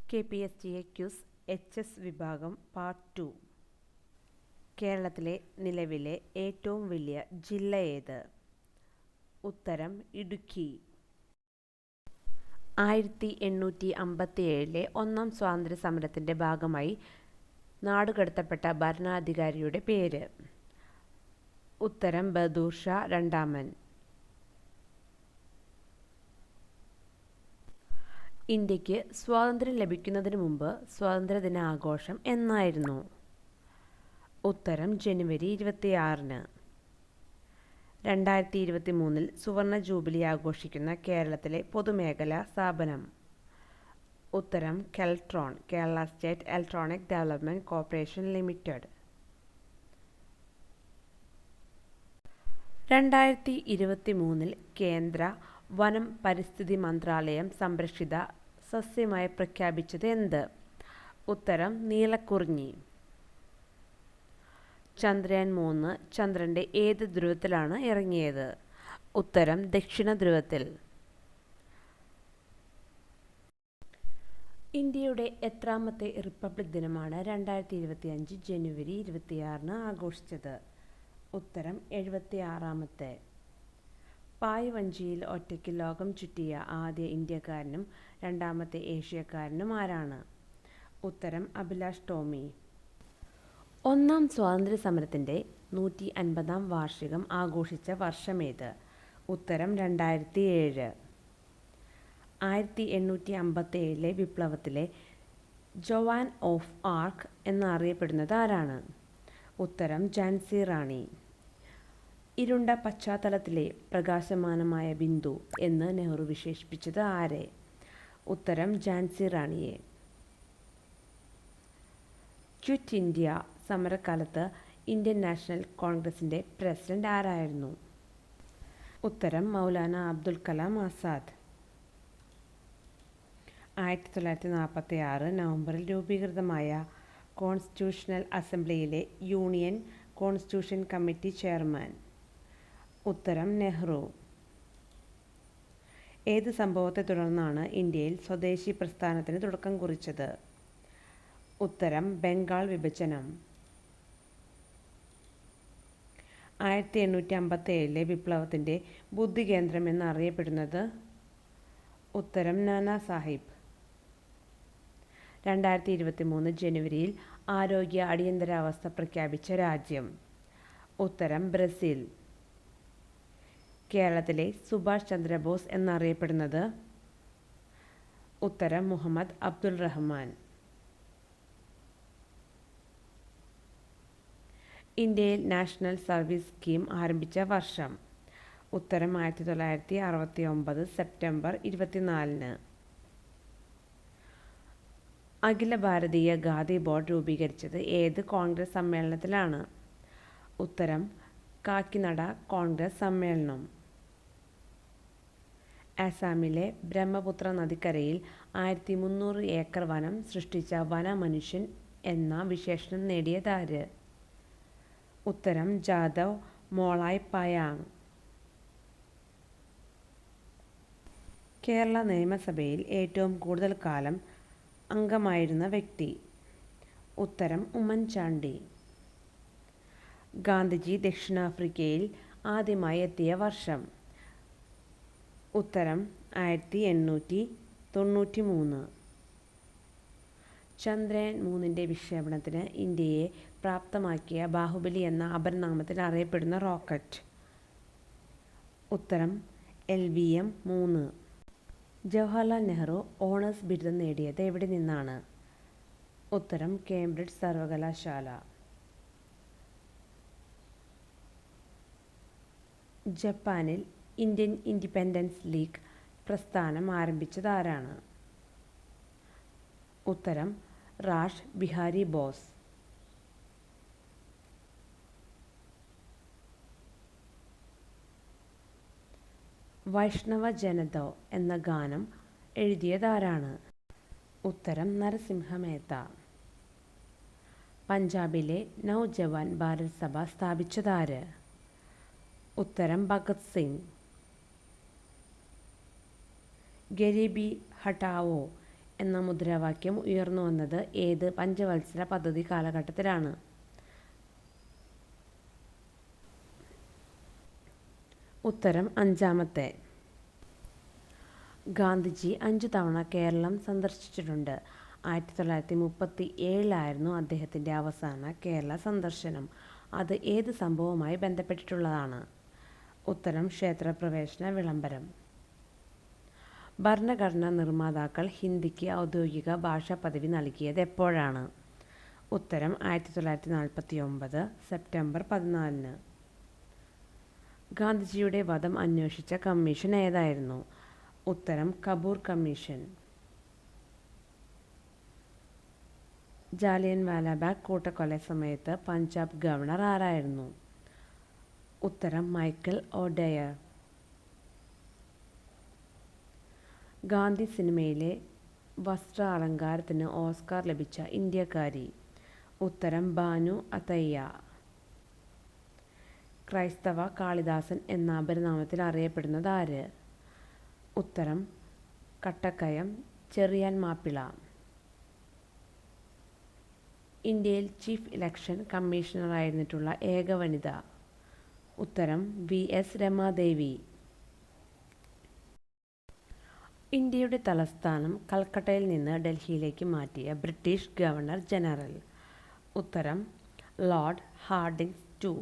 KPSTA quiz HS വിഭാഗം part 2. കേരളത്തിലെ നിലവിലെ ഏറ്റവും വലിയ ജില്ല ഏത്? ഉത്തരം ഇടുക്കി. 1857 ഒന്നാം സ്വാതന്ത്ര്യ സമരത്തിൻ്റെ ഭാഗമായി നാടുകടത്തപ്പെട്ട ഭരണാധികാരിയുടെ പേര്? ഉത്തരം ബഹദൂർ ഷാ രണ്ടാമൻ. ഇന്ത്യക്ക് സ്വാതന്ത്ര്യം ലഭിക്കുന്നതിന് മുമ്പ് സ്വാതന്ത്ര്യദിന ആഘോഷം എന്നായിരുന്നു? ഉത്തരം ജനുവരി 26-ന്. 2023 സുവർണ ജൂബിലി ആഘോഷിക്കുന്ന കേരളത്തിലെ പൊതുമേഖലാ സ്ഥാപനം? ഉത്തരം Keltron, Kerala state electronic development corporation limited. 2023 കേന്ദ്ര വനം പരിസ്ഥിതി മന്ത്രാലയം സംരക്ഷിത സസ്യമായി പ്രഖ്യാപിച്ചത് എന്ത്? ഉത്തരം നീലക്കുറിഞ്ഞി. ചന്ദ്രയാൻ 3 ചന്ദ്രൻ്റെ ഏത് ധ്രുവത്തിലാണ് ഇറങ്ങിയത്? ഉത്തരം ദക്ഷിണ ധ്രുവത്തിൽ. ഇന്ത്യയുടെ എത്രാമത്തെ റിപ്പബ്ലിക് ദിനമാണ് 2025 ജനുവരി 26-ന് ആഘോഷിച്ചത്? ഉത്തരം 76-ാമത്തെ. പായ് വഞ്ചിയിൽ ഒറ്റയ്ക്ക് ലോകം ചുറ്റിയ ആദ്യ ഇന്ത്യക്കാരനും രണ്ടാമത്തെ ഏഷ്യക്കാരനും ആരാണ്? ഉത്തരം അഭിലാഷ് ടോമി. ഒന്നാം സ്വാതന്ത്ര്യ സമരത്തിൻ്റെ 150-ാം വാർഷികം ആഘോഷിച്ച വർഷമേത്? ഉത്തരം 2007. 1857 വിപ്ലവത്തിലെ ജോവാൻ ഓഫ് ആർക്ക് എന്നറിയപ്പെടുന്നത് ആരാണ്? ഉത്തരം ഝാൻസി റാണി. ഇരുണ്ട പശ്ചാത്തലത്തിലെ പ്രകാശമാനമായ ബിന്ദു എന്ന് നെഹ്റു വിശേഷിപ്പിച്ചത് ആരെ? ഉത്തരം ഝാൻസി റാണിയെ. ക്വിറ്റ് ഇന്ത്യ സമരകാലത്ത് ഇന്ത്യൻ നാഷണൽ കോൺഗ്രസിൻ്റെ പ്രസിഡന്റ് ആരായിരുന്നു? ഉത്തരം മൗലാന അബ്ദുൽ കലാം ആസാദ്. 1946 നവംബറിൽ രൂപീകൃതമായ കോൺസ്റ്റിറ്റ്യൂഷണൽ അസംബ്ലിയിലെ യൂണിയൻ കോൺസ്റ്റിറ്റ്യൂഷൻ കമ്മിറ്റി ചെയർമാൻ? ഉത്തരം നെഹ്റു. ഏത് സംഭവത്തെ തുടർന്നാണ് ഇന്ത്യയിൽ സ്വദേശി പ്രസ്ഥാനത്തിന് തുടക്കം കുറിച്ചത്? ഉത്തരം ബംഗാൾ വിഭജനം. 1857 വിപ്ലവത്തിൻ്റെ ബുദ്ധികേന്ദ്രം എന്നറിയപ്പെടുന്നത്? ഉത്തരം നാനാ സാഹിബ്. 2023 ജനുവരിയിൽ ആരോഗ്യ അടിയന്തരാവസ്ഥ പ്രഖ്യാപിച്ച രാജ്യം? ഉത്തരം ബ്രസീൽ. കേരളത്തിലെ സുഭാഷ് ചന്ദ്രബോസ് എന്നറിയപ്പെടുന്നത്? ഉത്തരം മുഹമ്മദ് അബ്ദുൾ റഹ്മാൻ. ഇന്ത്യയിൽ നാഷണൽ സർവീസ് സ്കീം ആരംഭിച്ച വർഷം? ഉത്തരം 1969 സെപ്റ്റംബർ 24-ന്. അഖില ഭാരതീയ ഖാദി ബോർഡ് രൂപീകരിച്ചത് ഏത് കോൺഗ്രസ് സമ്മേളനത്തിലാണ്? ഉത്തരം കാക്കിനഡ കോൺഗ്രസ് സമ്മേളനം. ആസാമിലെ ബ്രഹ്മപുത്ര നദിക്കരയിൽ 1300 ഏക്കർ വനം സൃഷ്ടിച്ച വനമനുഷ്യൻ എന്ന വിശേഷണം നേടിയതാര്? ഉത്തരം ജാദവ് മോളായ് പായാങ്. കേരള നിയമസഭയിൽ ഏറ്റവും കൂടുതൽ കാലം അംഗമായിരുന്ന വ്യക്തി? ഉത്തരം ഉമ്മൻചാണ്ടി. ഗാന്ധിജി ദക്ഷിണാഫ്രിക്കയിൽ ആദ്യമായി എത്തിയ വർഷം? ഉത്തരം 1893. ചന്ദ്രയാൻ 3-ന്റെ വിക്ഷേപണത്തിന് ഇന്ത്യയെ പ്രാപ്തമാക്കിയ ബാഹുബലി എന്ന അപരനാമത്തിൽ അറിയപ്പെടുന്ന റോക്കറ്റ്? ഉത്തരം LVM-3. ജവഹർലാൽ നെഹ്റു ഓണേഴ്സ് ബിരുദം നേടിയത് എവിടെ നിന്നാണ്? ഉത്തരം കേംബ്രിഡ്ജ് സർവകലാശാല. ജപ്പാനിൽ ഇന്ത്യൻ ഇൻഡിപെൻഡൻസ് ലീഗ് പ്രസ്ഥാനം ആരംഭിച്ചത് ആരാണ്? ഉത്തരം റാഷ് ബിഹാരി ബോസ്. വൈഷ്ണവ ജനതോ എന്ന ഗാനം എഴുതിയതാരാണ്? ഉത്തരം നരസിംഹ മേത്ത. പഞ്ചാബിലെ നൗജവാൻ ഭാരത് സഭ സ്ഥാപിച്ചതാര്? ഉത്തരം ഭഗത് സിംഗ്. ഗരീബി ഹഠാവോ എന്ന മുദ്രാവാക്യം ഉയർന്നുവന്നത് ഏത് പഞ്ചവത്സര പദ്ധതി കാലഘട്ടത്തിലാണ്? ഉത്തരം അഞ്ചാമത്തെ. ഗാന്ധിജി 5 തവണ കേരളം സന്ദർശിച്ചിട്ടുണ്ട്. 1937 അദ്ദേഹത്തിൻ്റെ അവസാന കേരള സന്ദർശനം. അത് ഏത് സംഭവവുമായി ബന്ധപ്പെട്ടിട്ടുള്ളതാണ്? ഉത്തരം ക്ഷേത്രപ്രവേശന വിളംബരം. ഭരണഘടനാ നിർമ്മാതാക്കൾ ഹിന്ദിക്ക് ഔദ്യോഗിക ഭാഷാ പദവി നൽകിയത് എപ്പോഴാണ്? ഉത്തരം 1949 സെപ്റ്റംബർ 14. ഗാന്ധിജിയുടെ വധം അന്വേഷിച്ച കമ്മീഷൻ ഏതായിരുന്നു? ഉത്തരം കപൂർ കമ്മീഷൻ. ജാലിയൻ വാലാബാഗ് കൂട്ടക്കൊല സമയത്ത് പഞ്ചാബ് ഗവർണർ ആരായിരുന്നു? ഉത്തരം മൈക്കൽ ഒഡെയർ. ഗാന്ധി സിനിമയിലെ വസ്ത്ര അലങ്കാരത്തിന് ഓസ്കാർ ലഭിച്ച ഇന്ത്യക്കാരി? ഉത്തരം ബാനു അത്തയ്യ. ക്രൈസ്തവ കാളിദാസൻ എന്ന അപരനാമത്തിൽ അറിയപ്പെടുന്നത് ആര്? ഉത്തരം കട്ടക്കയം ചെറിയാൻ മാപ്പിള. ഇന്ത്യയിൽ ചീഫ് ഇലക്ഷൻ കമ്മീഷണറായിരുന്നിട്ടുള്ള ഏക വനിത? ഉത്തരം VS രമാദേവി. ഇന്ത്യയുടെ തലസ്ഥാനം കൽക്കട്ടയിൽ നിന്ന് ഡൽഹിയിലേക്ക് മാറ്റിയ ബ്രിട്ടീഷ് ഗവർണർ ജനറൽ? ഉത്തരം ലോർഡ് ഹാർഡിങ്സ് II.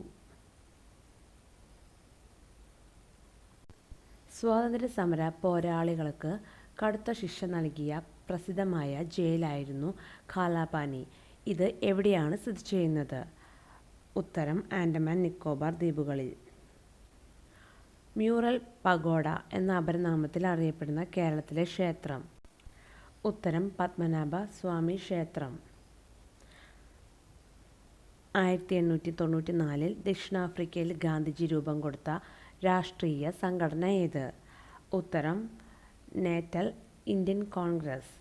സ്വാതന്ത്ര്യസമര പോരാളികൾക്ക് കടുത്ത ശിക്ഷ നൽകിയ പ്രസിദ്ധമായ ജയിലായിരുന്നു കാലാപാനി. ഇത് എവിടെയാണ് സ്ഥിതി ചെയ്യുന്നത്? ഉത്തരം ആൻഡമാൻ നിക്കോബാർ ദ്വീപുകളിൽ. മ്യൂറൽ പഗോഡ എന്ന അപരനാമത്തിൽ അറിയപ്പെടുന്ന കേരളത്തിലെ ക്ഷേത്രം? ഉത്തരം പത്മനാഭ സ്വാമി ക്ഷേത്രം. 1894 ദക്ഷിണാഫ്രിക്കയിൽ ഗാന്ധിജി രൂപം കൊടുത്ത രാഷ്ട്രീയ സംഘടന ഏത്? ഉത്തരം Natal Indian Congress.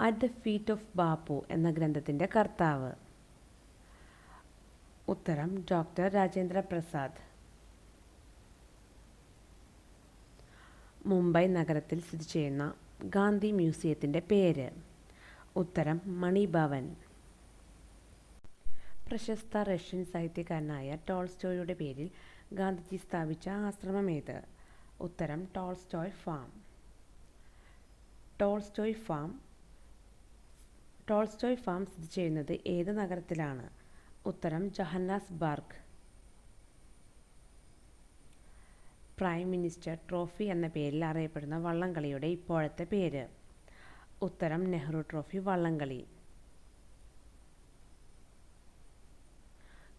At the feet of Bapu എന്ന ഗ്രന്ഥത്തിൻ്റെ കർത്താവ്? ഉത്തരം ഡോക്ടർ രാജേന്ദ്ര പ്രസാദ്. മുംബൈ നഗരത്തിൽ സ്ഥിതി ചെയ്യുന്ന ഗാന്ധി മ്യൂസിയത്തിൻ്റെ പേര്? ഉത്തരം മണിഭവൻ. പ്രശസ്ത റഷ്യൻ സാഹിത്യകാരനായ ടോൾസ്റ്റോയുടെ പേരിൽ ഗാന്ധിജി സ്ഥാപിച്ച ആശ്രമം ഏത്? ഉത്തരം ടോൾസ്റ്റോയ് ഫാം. ടോൾസ്റ്റോയ് ഫാം സ്ഥിതി ചെയ്യുന്നത് ഏത് നഗരത്തിലാണ്? ഉത്തരം ജോഹന്നാസ്ബർഗ്. പ്രൈം മിനിസ്റ്റർ ട്രോഫി എന്ന പേരിൽ അറിയപ്പെടുന്ന വള്ളംകളിയുടെ ഇപ്പോഴത്തെ പേര്? ഉത്തരം നെഹ്റു ട്രോഫി വള്ളംകളി.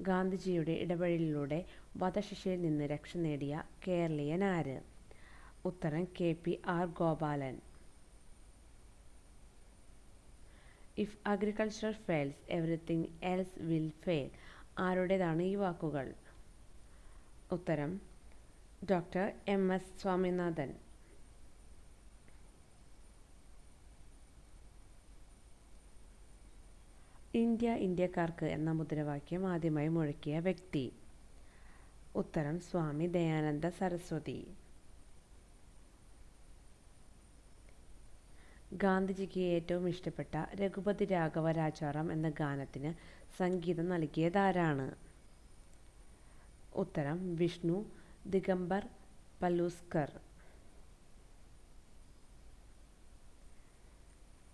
ഗാന്ധിജിയുടെ ഇടപെടലിലൂടെ വധശിക്ഷയിൽ നിന്ന് രക്ഷ നേടിയ കേരളീയൻ ആര്? ഉത്തരം KPR Gopalan. If agriculture fails everything else will fail ആരുടേതാണ് ഈ വാക്കുകൾ? ഉത്തരം ഡോക്ടർ MS സ്വാമിനാഥൻ. ഇന്ത്യ ഇന്ത്യക്കാർക്ക് എന്ന മുദ്രാവാക്യം ആദ്യമായി മുഴക്കിയ വ്യക്തി? ഉത്തരം സ്വാമി ദയാനന്ദ സരസ്വതി. ഗാന്ധിജിക്ക് ഏറ്റവും ഇഷ്ടപ്പെട്ട രഘുപതി രാഘവ രാജാറാം എന്ന ഗാനത്തിന് സംഗീതം നൽകിയതാരാണ്? ഉത്തരം വിഷ്ണു ദിഗംബർ പലൂസ്കർ.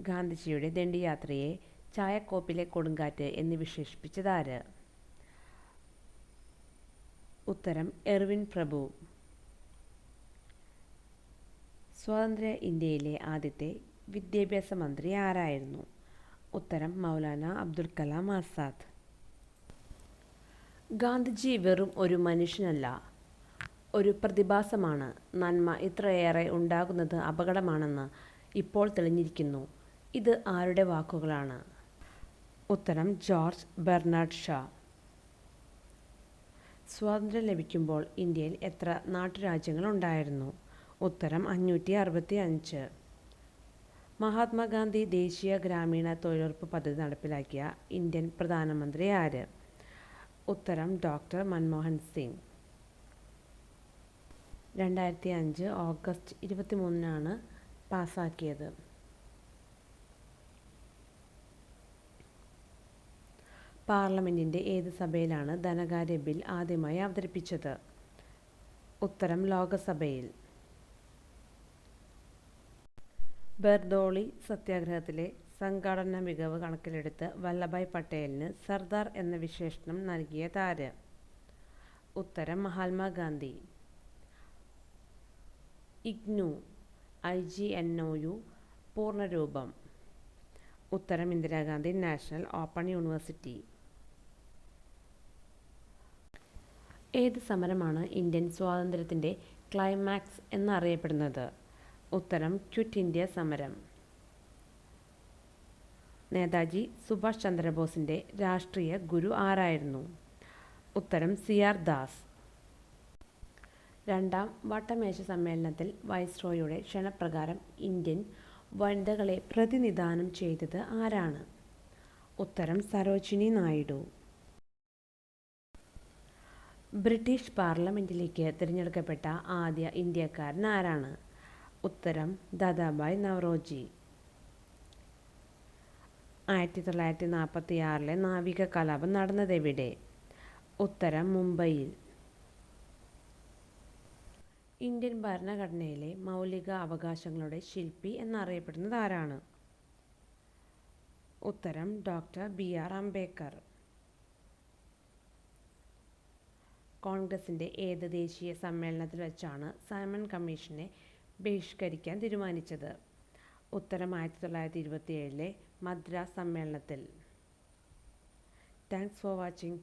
ഗാന്ധിജിയുടെ ദണ്ഡിയാത്രയെ ചായക്കോപ്പിലെ കൊടുങ്കാറ്റ് എന്ന് വിശേഷിപ്പിച്ചതാര്? ഉത്തരം എർവിൻ പ്രഭു. സ്വതന്ത്ര ഇന്ത്യയിലെ ആദ്യത്തെ വിദ്യാഭ്യാസ മന്ത്രി ആരായിരുന്നു? ഉത്തരം മൗലാന അബ്ദുൽ കലാം ആസാദ്. ഗാന്ധിജി വെറും ഒരു മനുഷ്യനല്ല, ഒരു പ്രതിഭാസമാണ്. നന്മ ഇത്രയേറെ ഉണ്ടാകുന്നത് അപകടമാണെന്ന് ഇപ്പോൾ തെളിഞ്ഞിരിക്കുന്നു. ഇത് ആരുടെ വാക്കുകളാണ്? ഉത്തരം ജോർജ് ബെർണാഡ് ഷാ. സ്വാതന്ത്ര്യം ലഭിക്കുമ്പോൾ ഇന്ത്യയിൽ എത്ര നാട്ടുരാജ്യങ്ങളുണ്ടായിരുന്നു? ഉത്തരം 565. മഹാത്മാഗാന്ധി ദേശീയ ഗ്രാമീണ തൊഴിലുറപ്പ് പദ്ധതി നടപ്പിലാക്കിയ ഇന്ത്യൻ പ്രധാനമന്ത്രി ആര്? ഉത്തരം ഡോക്ടർ മൻമോഹൻ സിംഗ്. 2005 ഓഗസ്റ്റ് 23-നാണ് പാസാക്കിയത്. പാർലമെൻറ്റിൻ്റെ ഏത് സഭയിലാണ് ധനകാര്യ ബിൽ ആദ്യമായി അവതരിപ്പിച്ചത്? ഉത്തരം ലോകസഭയിൽ. ബർദോളി സത്യാഗ്രഹത്തിലെ സംഘാടന മികവ് കണക്കിലെടുത്ത് വല്ലഭായ് പട്ടേലിന് സർദാർ എന്ന വിശേഷണം നൽകിയതാര്? ഉത്തരം മഹാത്മാഗാന്ധി. ഇഗ്നു IGNOU പൂർണ്ണരൂപം? ഉത്തരം ഇന്ദിരാഗാന്ധി നാഷണൽ ഓപ്പൺ യൂണിവേഴ്സിറ്റി. ഏത് സമരമാണ് ഇന്ത്യൻ സ്വാതന്ത്ര്യത്തിൻ്റെ ക്ലൈമാക്സ് എന്നറിയപ്പെടുന്നത്? ഉത്തരം ക്വിറ്റ് ഇന്ത്യ സമരം. നേതാജി സുഭാഷ് ചന്ദ്രബോസിൻ്റെ രാഷ്ട്രീയ ഗുരു ആരായിരുന്നു? ഉത്തരം CR ദാസ്. രണ്ടാം വട്ടമേശ സമ്മേളനത്തിൽ വൈസ്രോയുടെ ക്ഷണപ്രകാരം ഇന്ത്യൻ വനിതകളെ പ്രതിനിധാനം ചെയ്തത് ആരാണ്? ഉത്തരം സരോജിനി നായിഡു. ബ്രിട്ടീഷ് പാർലമെൻറ്റിലേക്ക് തിരഞ്ഞെടുക്കപ്പെട്ട ആദ്യ ഇന്ത്യക്കാരൻ ആരാണ്? ഉത്തരം ദാദാഭായ് നവറോജി. 1946 നാവിക കലാപം നടന്നതെവിടെ? ഉത്തരം മുംബൈയിൽ. ഇന്ത്യൻ ഭരണഘടനയിലെ മൗലിക അവകാശങ്ങളുടെ ശില്പി എന്നറിയപ്പെടുന്നത് ആരാണ്? ഉത്തരം ഡോക്ടർ BR അംബേദ്കർ. കോൺഗ്രസിൻ്റെ ഏത് ദേശീയ സമ്മേളനത്തിൽ വെച്ചാണ് സൈമൺ കമ്മീഷനെ ബഹിഷ്കരിക്കാൻ തീരുമാനിച്ചത്? ഉത്തരം 1927 മദ്രാസ് സമ്മേളനത്തിൽ. Thanks for watching.